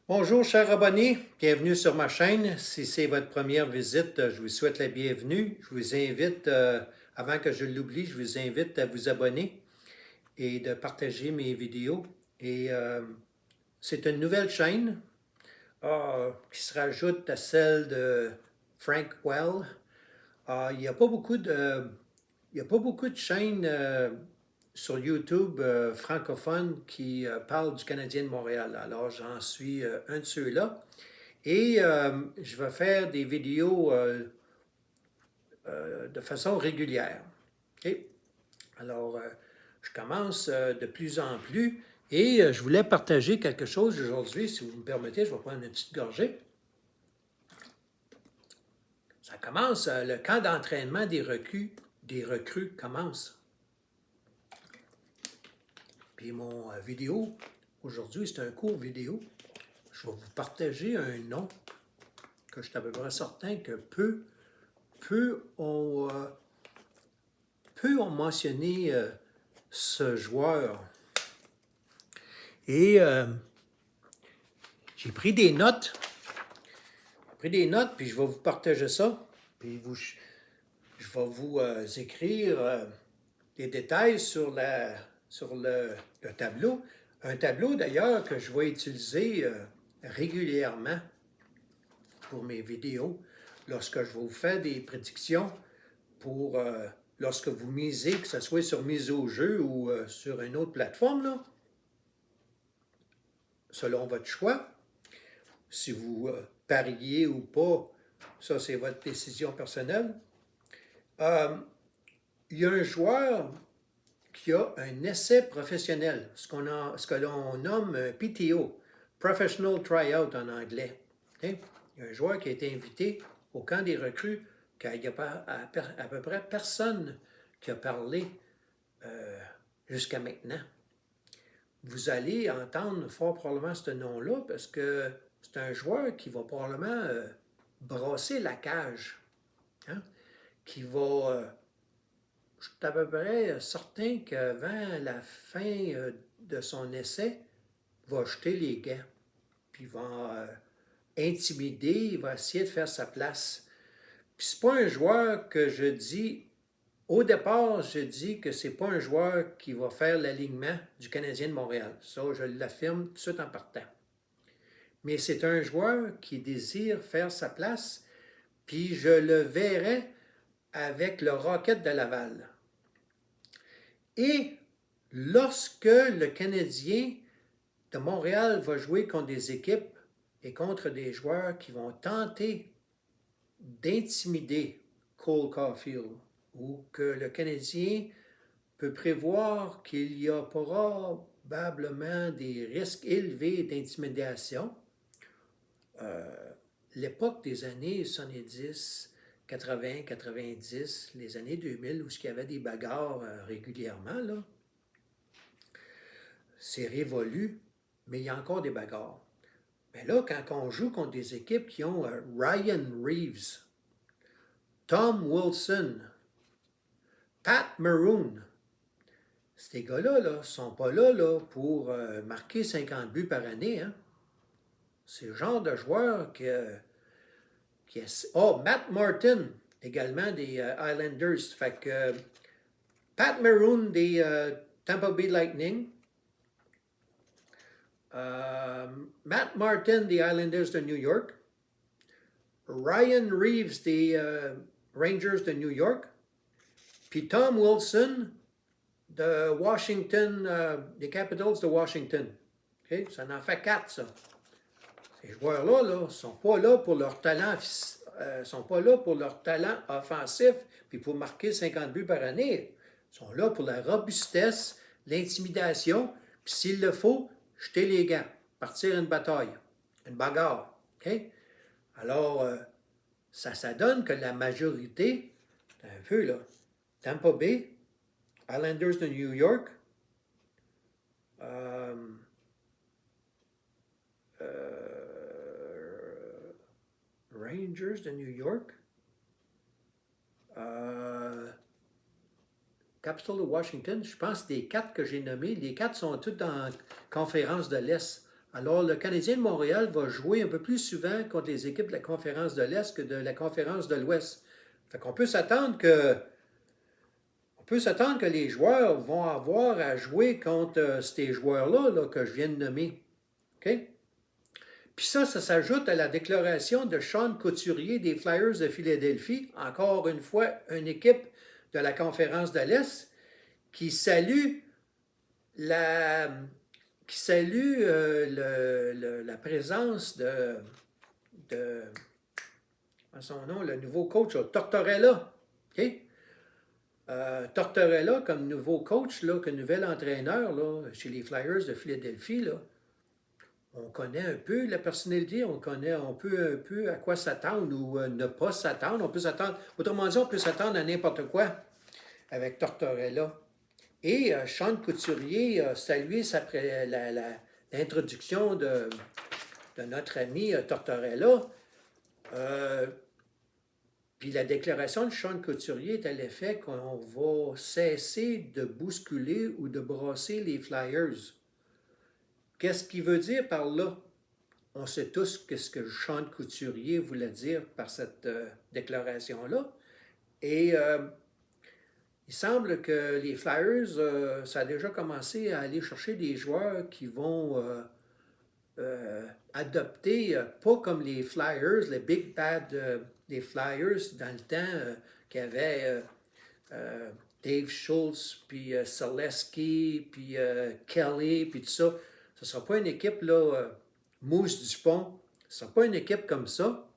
Bonjour, chers abonnés, bienvenue sur ma chaîne. Si c'est votre première visite, je vous souhaite la bienvenue. Je vous invite, avant que je l'oublie, je vous invite à vous abonner et de partager mes vidéos. C'est une nouvelle chaîne qui se rajoute à celle de Frank Well. Il n'y a pas beaucoup de, il y a pas beaucoup de chaînes sur YouTube francophones qui parlent du Canadien de Montréal. Alors, j'en suis un de ceux-là. Et je vais faire des vidéos de façon régulière. Okay? Alors, je commence de plus en plus et je voulais partager quelque chose aujourd'hui. Si vous me permettez, je vais prendre une petite gorgée. Ça commence, le camp d'entraînement des recrues commence. Puis mon vidéo, aujourd'hui, c'est un court vidéo. Je vais vous partager un nom que je suis à peu près certain que peu ont mentionné ce joueur. Et j'ai pris des notes. Puis je vais vous partager ça. Puis je vais vous écrire des détails sur le tableau. Un tableau d'ailleurs que je vais utiliser régulièrement pour mes vidéos lorsque je vais vous faire des prédictions pour lorsque vous misez, que ce soit sur mise au jeu ou sur une autre plateforme, là, selon votre choix. Si vous pariez ou pas, ça c'est votre décision personnelle. Il y a un joueur qui a un essai professionnel, ce que l'on nomme PTO, Professional Tryout en anglais. Okay? Il y a un joueur qui a été invité au camp des recrues, qu'il n'y a pas à peu près personne qui a parlé jusqu'à maintenant. Vous allez entendre fort probablement ce nom-là parce que c'est un joueur qui va probablement brasser la cage, hein? Qui va, je suis à peu près certain qu'avant la fin de son essai, il va jeter les gants, puis il va intimider, il va essayer de faire sa place. Puis c'est pas un joueur que je dis, au départ, je dis que c'est pas un joueur qui va faire l'alignement du Canadien de Montréal. Ça, je l'affirme tout de suite en partant. Mais c'est un joueur qui désire faire sa place, puis je le verrai avec le Rocket de Laval. Et lorsque le Canadien de Montréal va jouer contre des équipes et contre des joueurs qui vont tenter d'intimider Cole Caulfield, ou que le Canadien peut prévoir qu'il y a probablement des risques élevés d'intimidation, l'époque des années 70, 80, 90, les années 2000, où il y avait des bagarres régulièrement, là, c'est révolu, mais il y a encore des bagarres. Mais là, quand on joue contre des équipes qui ont Ryan Reeves, Tom Wilson, Pat Maroon, ces gars-là ne sont pas là pour marquer 50 buts par année. Hein? C'est le genre de joueur qui est... Oh, Matt Martin, également des Islanders. Fait que Pat Maroon des Tampa Bay Lightning, Matt Martin des Islanders de New York, Ryan Reeves des Rangers de New York, puis Tom Wilson de Washington, des Capitals de Washington. Okay? Ça en fait 4, ça. Ces joueurs-là ne sont pas là pour leur talent, sont pas là pour leur talent offensif puis pour marquer 50 buts par année. Ils sont là pour la robustesse, l'intimidation, puis s'il le faut, jeter les gants, partir une bataille, une bagarre. Okay? Alors, ça donne que la majorité, un peu là, Tampa Bay, Islanders de New York, Rangers de New York, Capitals de Washington, je pense que les 4 que j'ai nommés, les 4 sont tous en conférence de l'Est. Alors, le Canadien de Montréal va jouer un peu plus souvent contre les équipes de la conférence de l'Est que de la conférence de l'Ouest. Fait qu'on peut s'attendre que les joueurs vont avoir à jouer contre ces joueurs-là là, que je viens de nommer. OK? Puis ça s'ajoute à la déclaration de Sean Couturier des Flyers de Philadelphie, encore une fois, une équipe de la conférence de l'Est, qui salue la, la présence de son nom, le nouveau coach, Tortorella. OK? Tortorella, comme nouveau coach, là, comme nouvel entraîneur là, chez les Flyers de Philadelphie, là, on connaît un peu la personnalité, on peut un peu à quoi s'attendre ou ne pas s'attendre. On peut s'attendre, autrement dit, on peut s'attendre à n'importe quoi avec Tortorella. Et Sean Couturier a salué l'introduction de notre ami Tortorella. Puis la déclaration de Sean Couturier est à l'effet qu'on va cesser de bousculer ou de brasser les Flyers. Qu'est-ce qu'il veut dire par là? On sait tous ce que Sean Couturier voulait dire par cette déclaration-là. Et il semble que les Flyers, ça a déjà commencé à aller chercher des joueurs qui vont adopter, pas comme les Flyers, les Big Bad des Flyers dans le temps qui avait Dave Schultz, puis Selesky, puis Kelly, puis tout ça. Ce ne sera pas une équipe, là, Mousse Dupont. Ce ne sera pas une équipe comme ça.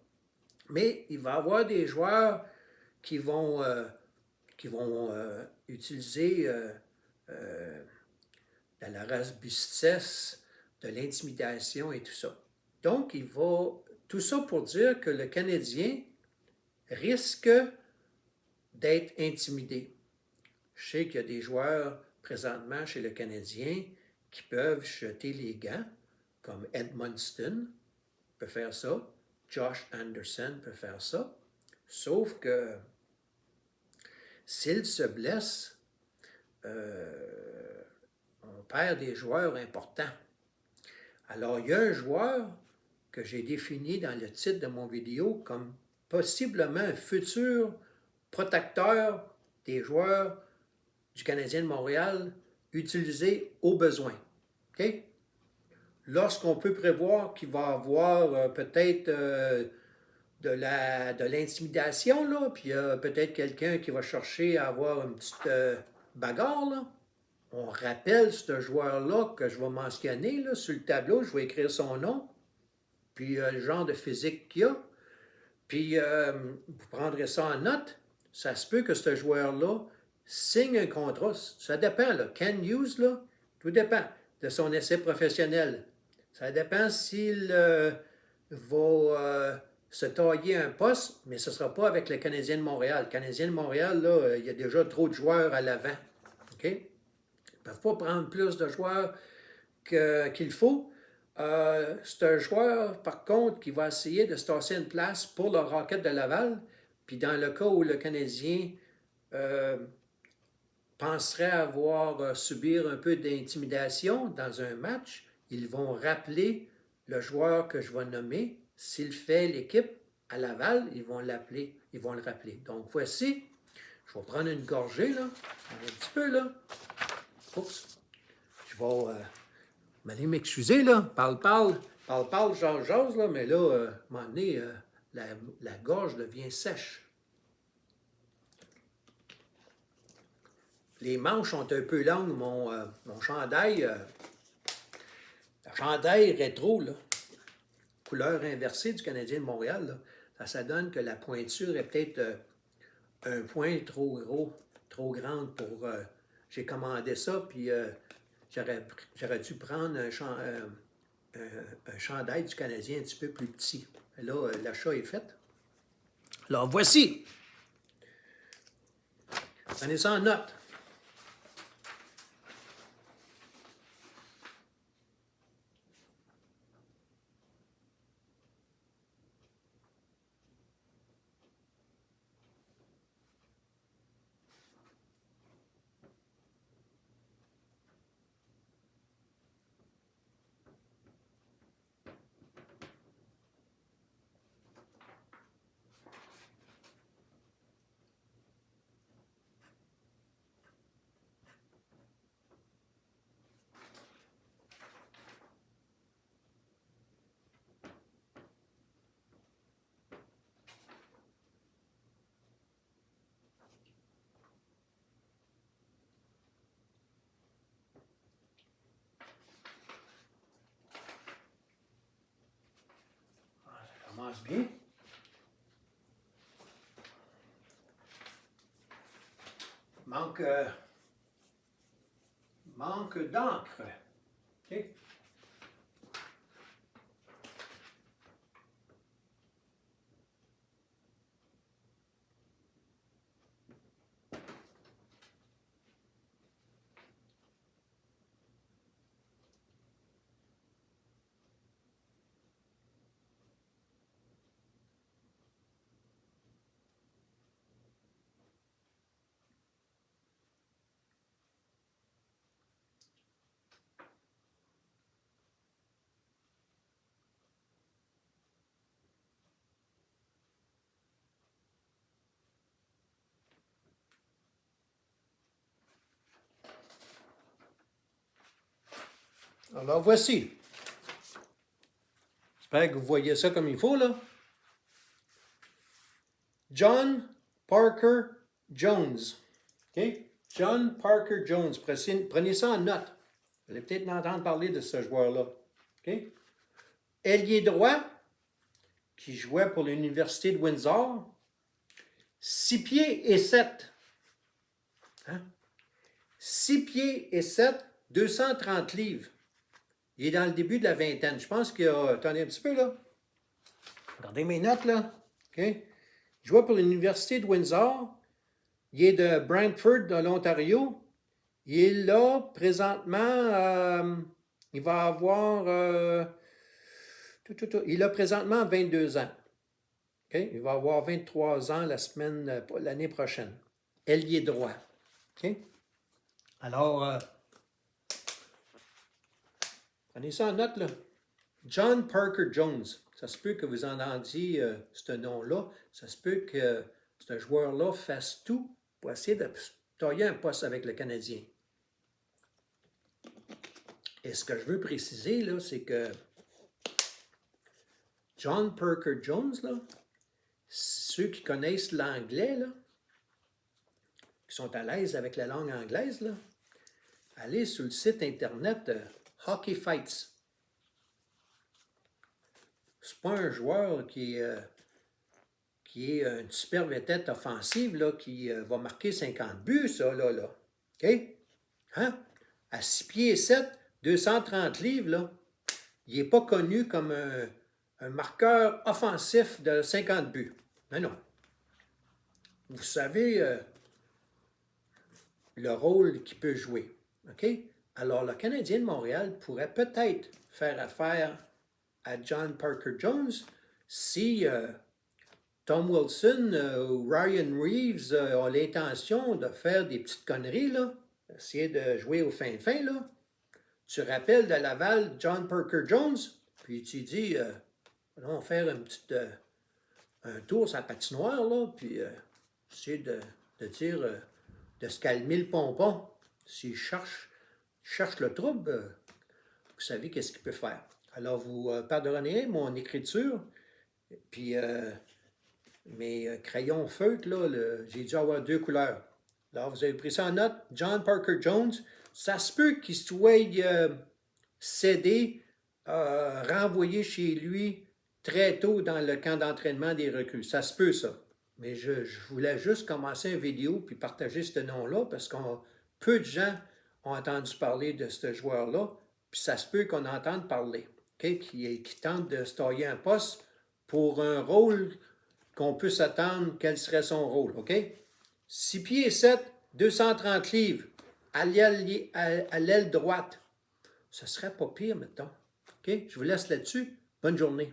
Mais il va y avoir des joueurs qui vont utiliser de la race bustesse, de l'intimidation et tout ça. Donc, tout ça pour dire que le Canadien risque d'être intimidé. Je sais qu'il y a des joueurs présentement chez le Canadien qui peuvent jeter les gants, comme Edmundston peut faire ça, Josh Anderson peut faire ça, sauf que s'il se blesse, on perd des joueurs importants. Alors, il y a un joueur que j'ai défini dans le titre de mon vidéo comme possiblement un futur protecteur des joueurs du Canadien de Montréal utilisé au besoin. OK? Lorsqu'on peut prévoir qu'il va y avoir peut-être de l'intimidation, là, puis il y a peut-être quelqu'un qui va chercher à avoir une petite bagarre, là, on rappelle ce joueur-là que je vais mentionner là, sur le tableau, je vais écrire son nom, puis le genre de physique qu'il a, puis vous prendrez ça en note. Ça se peut que ce joueur-là signe un contrat. Ça dépend, là. Ken Hughes, là, tout dépend de son essai professionnel. Ça dépend s'il va se tailler un poste, mais ce ne sera pas avec le Canadien de Montréal. Le Canadien de Montréal, là, il y a déjà trop de joueurs à l'avant. OK? Ils ne peuvent pas prendre plus de joueurs qu'il faut. C'est un joueur, par contre, qui va essayer de se tasser une place pour le Rocket de Laval. Puis dans le cas où le Canadien penserait avoir subir un peu d'intimidation dans un match, ils vont rappeler le joueur que je vais nommer. S'il fait l'équipe à Laval, ils vont l'appeler, ils vont le rappeler. Donc voici, je vais prendre une gorgée, là, un petit peu, là. Oups. Je vais m'aller m'excuser, là. Parle, jase, là, mais là, à un moment donné, la gorge devient sèche. Les manches sont un peu longues, mon chandail, le chandail rétro, là, couleur inversée du Canadien de Montréal, là, ça donne que la pointure est peut-être un point trop gros, trop grande pour... j'ai commandé ça, puis j'aurais dû prendre un chandail du Canadien un petit peu plus petit. Là, l'achat est fait. Alors, voici. Prenez ça en note. commence bien. Manque d'encre. OK? Alors voici. J'espère que vous voyez ça comme il faut, là. John Parker Jones. OK? John Parker Jones. Prenez ça en note. Vous allez peut-être entendre parler de ce joueur-là. OK? Ailier droit, qui jouait pour l'Université de Windsor. 6 pieds et 7. Hein? 6 pieds et 7, 230 livres. Il est dans le début de la vingtaine. Je pense qu'il a... Attendez un petit peu, là. Regardez mes notes, là. OK? Il jouait pour l'Université de Windsor. Il est de Brantford, de l'Ontario. Il est là, présentement, il va avoir... il a présentement 22 ans. OK? Il va avoir 23 ans l'année prochaine. Ailier droit. OK? Alors, prenez ça en note, là. John Parker Jones. Ça se peut que vous entendiez ce nom-là. Ça se peut que ce joueur-là fasse tout pour essayer de tailler un poste avec le Canadien. Et ce que je veux préciser, là, c'est que John Parker Jones, là, ceux qui connaissent l'anglais, là, qui sont à l'aise avec la langue anglaise, là, allez sur le site internet Hockey Fights. C'est pas un joueur qui est une super vedette offensive là, qui va marquer 50 buts, ça, là. OK? Hein? À 6 pieds et 7, 230 livres, là, il n'est pas connu comme un marqueur offensif de 50 buts. Mais non. Vous savez le rôle qu'il peut jouer. OK? Alors, le Canadien de Montréal pourrait peut-être faire affaire à John Parker Jones si Tom Wilson ou Ryan Reeves ont l'intention de faire des petites conneries, là, essayer de jouer au fin-fin, là. Tu rappelles de Laval John Parker Jones, puis tu dis, allons faire un tour sur la patinoire, là, puis essayer de dire, de se calmer le pompon. S'il cherche le trouble, vous savez qu'est-ce qu'il peut faire. Alors, vous pardonnez mon écriture, puis mes crayons feutres, là, j'ai dû avoir 2 couleurs. Alors, vous avez pris ça en note. John Parker Jones, ça se peut qu'il soit cédé, renvoyé chez lui très tôt dans le camp d'entraînement des recrues. Ça se peut, ça. Mais je voulais juste commencer une vidéo puis partager ce nom-là parce que peu de gens ont entendu parler de ce joueur-là, puis ça se peut qu'on entende parler, okay? qui tente de se tailler un poste pour un rôle qu'on peut s'attendre, quel serait son rôle, OK? 6 pieds et 7, 230 livres, à l'aile droite. Ce serait pas pire, mettons. OK? Je vous laisse là-dessus. Bonne journée.